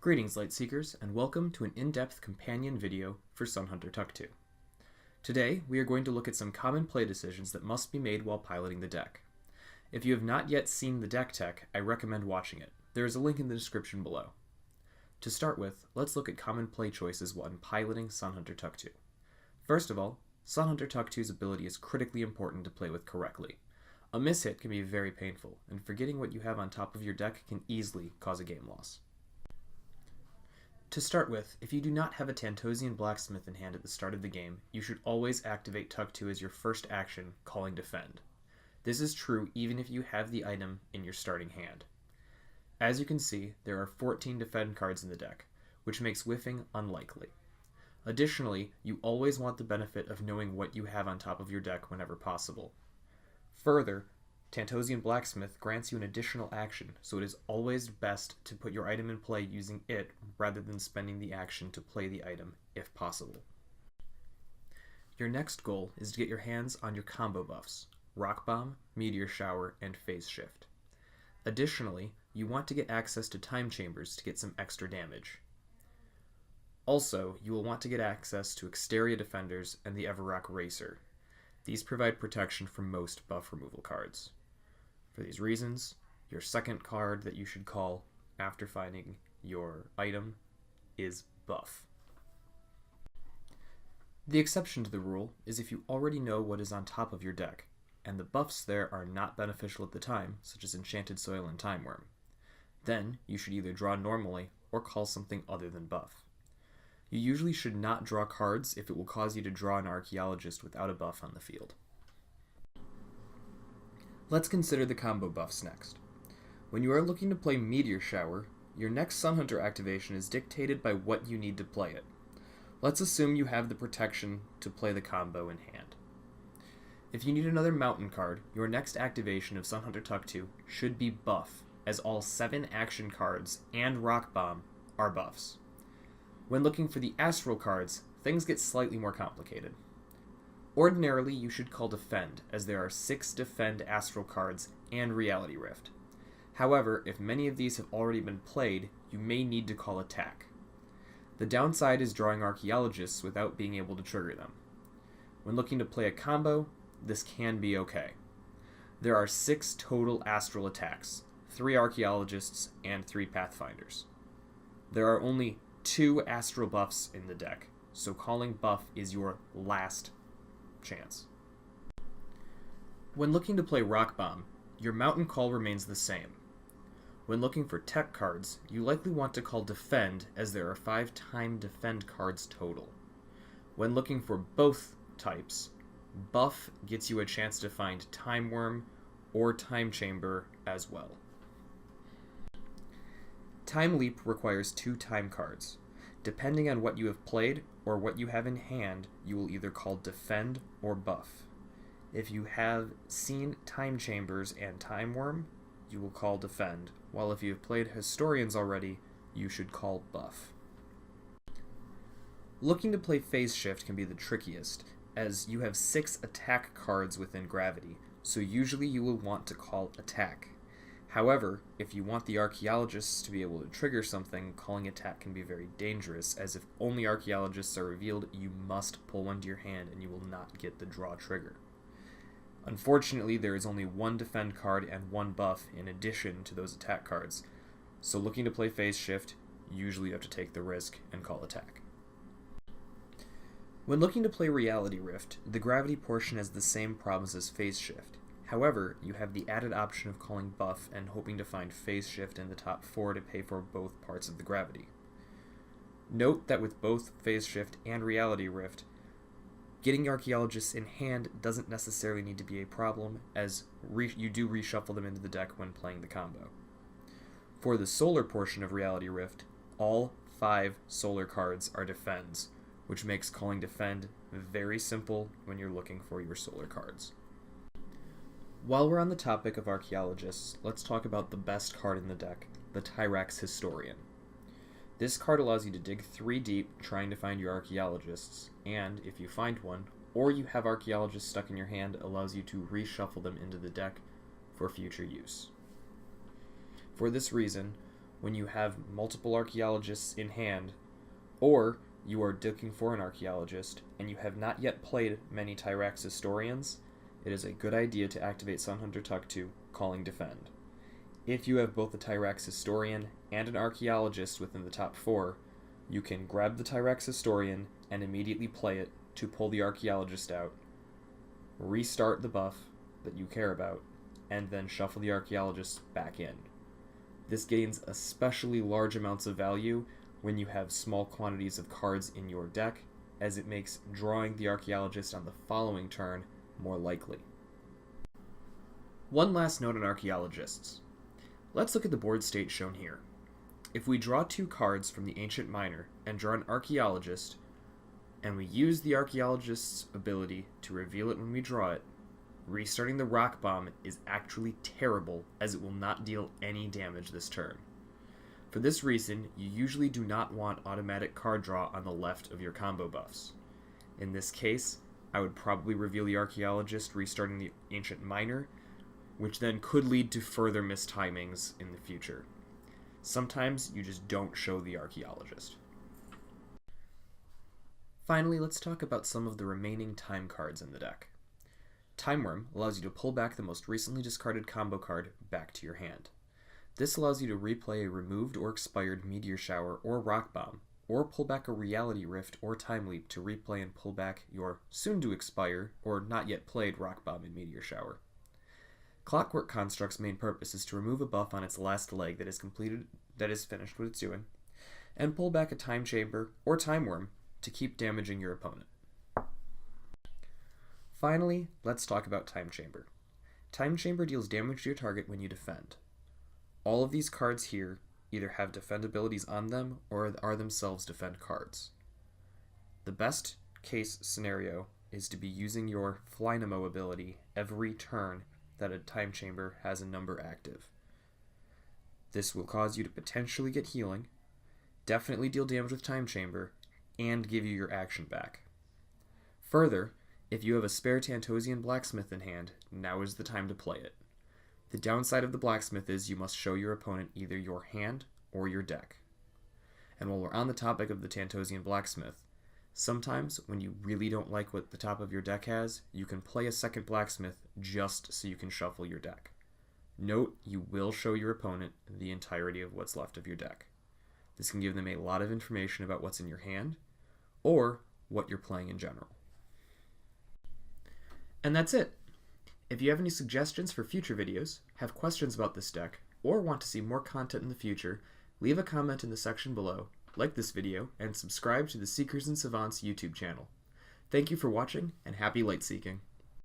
Greetings, Light Seekers, and welcome to an in-depth companion video for Sunhunter Tuktu. Today, we are going to look at some common play decisions that must be made while piloting the deck. If you have not yet seen the deck tech, I recommend watching it. There is a link in the description below. To start with, let's look at common play choices when piloting Sunhunter Tuktu. First of all, Sunhunter Tuktu's ability is critically important to play with correctly. A mishit can be very painful, and forgetting what you have on top of your deck can easily cause a game loss. To start with, if you do not have a Tantosian Blacksmith in hand at the start of the game, you should always activate Tuktu as your first action, calling Defend. This is true even if you have the item in your starting hand. As you can see, there are 14 Defend cards in the deck, which makes whiffing unlikely. Additionally, you always want the benefit of knowing what you have on top of your deck whenever possible. Further, Tantosian Blacksmith grants you an additional action, so it is always best to put your item in play using it rather than spending the action to play the item if possible. Your next goal is to get your hands on your combo buffs, Rock Bomb, Meteor Shower, and Phase Shift. Additionally, you want to get access to Time Chambers to get some extra damage. Also, you will want to get access to Exteria Defenders and the Everrock Racer. These provide protection from most buff removal cards. For these reasons, your second card that you should call after finding your item is Buff. The exception to the rule is if you already know what is on top of your deck, and the buffs there are not beneficial at the time, such as Enchanted Soil and Time Worm. Then, you should either draw normally or call something other than Buff. You usually should not draw cards if it will cause you to draw an Archaeologist without a buff on the field. Let's consider the combo buffs next. When you are looking to play Meteor Shower, your next Sunhunter activation is dictated by what you need to play it. Let's assume you have the protection to play the combo in hand. If you need another mountain card, your next activation of Sunhunter Tuktu should be Buff, as all 7 action cards and Rock Bomb are buffs. When looking for the Astral cards, things get slightly more complicated. Ordinarily, you should call Defend, as there are 6 Defend Astral cards and Reality Rift. However, if many of these have already been played, you may need to call Attack. The downside is drawing Archaeologists without being able to trigger them. When looking to play a combo, this can be okay. There are 6 total Astral attacks, 3 Archaeologists, and 3 Pathfinders. There are only 2 Astral buffs in the deck, so calling Buff is your last chance. When looking to play Rock Bomb, your Mountain Call remains the same. When looking for tech cards, you likely want to call Defend, as there are 5 Time Defend cards total. When looking for both types, Buff gets you a chance to find Time Worm or Time Chamber as well. Time Leap requires 2 time cards. Depending on what you have played or what you have in hand, you will either call Defend or Buff. If you have seen Time Chambers and Time Worm, you will call Defend, while if you have played Historians already, you should call Buff. Looking to play Phase Shift can be the trickiest, as you have 6 attack cards within Gravity, so usually you will want to call Attack. However, if you want the Archaeologists to be able to trigger something, calling Attack can be very dangerous, as if only Archaeologists are revealed, you must pull one to your hand and you will not get the draw trigger. Unfortunately, there is only 1 Defend card and 1 buff in addition to those attack cards, so looking to play Phase Shift, usually you have to take the risk and call Attack. When looking to play Reality Rift, the Gravity portion has the same problems as Phase Shift. However, you have the added option of calling Buff and hoping to find Phase Shift in the top 4 to pay for both parts of the Gravity. Note that with both Phase Shift and Reality Rift, getting Archaeologists in hand doesn't necessarily need to be a problem, as you do reshuffle them into the deck when playing the combo. For the Solar portion of Reality Rift, all 5 Solar cards are Defends, which makes calling Defend very simple when you're looking for your Solar cards. While we're on the topic of Archaeologists, let's talk about the best card in the deck, the Tyrax Historian. This card allows you to dig 3 deep trying to find your Archaeologists, and if you find one, or you have Archaeologists stuck in your hand, allows you to reshuffle them into the deck for future use. For this reason, when you have multiple archaeologists in hand, or you are looking for an archaeologist and you have not yet played many Tyrax historians, it is a good idea to activate Sunhunter Tuktu, calling Defend. If you have both a Tyrax historian and an archaeologist within the top 4, you can grab the Tyrax historian and immediately play it to pull the archaeologist out, restart the buff that you care about, and then shuffle the archaeologist back in. This gains especially large amounts of value when you have small quantities of cards in your deck, as it makes drawing the archaeologist on the following turn more likely. One last note on archaeologists. Let's look at the board state shown here. If we draw 2 cards from the Ancient Miner and draw an archaeologist, and we use the archaeologist's ability to reveal it when we draw it, restarting the rock bomb is actually terrible, as it will not deal any damage this turn. For this reason, you usually do not want automatic card draw on the left of your combo buffs. In this case, I would probably reveal the archaeologist restarting the Ancient Miner, which then could lead to further mistimings in the future. Sometimes you just don't show the archaeologist. Finally, let's talk about some of the remaining time cards in the deck. Time Worm allows you to pull back the most recently discarded combo card back to your hand. This allows you to replay a removed or expired Meteor Shower or Rock Bomb, or pull back a Reality Rift or Time Leap to replay and pull back your soon-to-expire or not yet played Rock Bomb and Meteor Shower. Clockwork Construct's main purpose is to remove a buff on its last leg that is finished what it's doing, and pull back a Time Chamber or Time Worm to keep damaging your opponent. Finally, let's talk about Time Chamber. Time Chamber deals damage to your target when you defend. All of these cards here either have defend abilities on them or are themselves defend cards. The best case scenario is to be using your Flynamo ability every turn that a Time Chamber has a number active. This will cause you to potentially get healing, definitely deal damage with Time Chamber, and give you your action back. Further, if you have a spare Tantosian Blacksmith in hand, now is the time to play it. The downside of the Blacksmith is you must show your opponent either your hand or your deck. And while we're on the topic of the Tantosian Blacksmith, sometimes when you really don't like what the top of your deck has, you can play a second Blacksmith just so you can shuffle your deck. Note, you will show your opponent the entirety of what's left of your deck. This can give them a lot of information about what's in your hand, or what you're playing in general. And that's it. If you have any suggestions for future videos, have questions about this deck, or want to see more content in the future, leave a comment in the section below, like this video, and subscribe to the Seekers and Savants YouTube channel. Thank you for watching, and happy light seeking!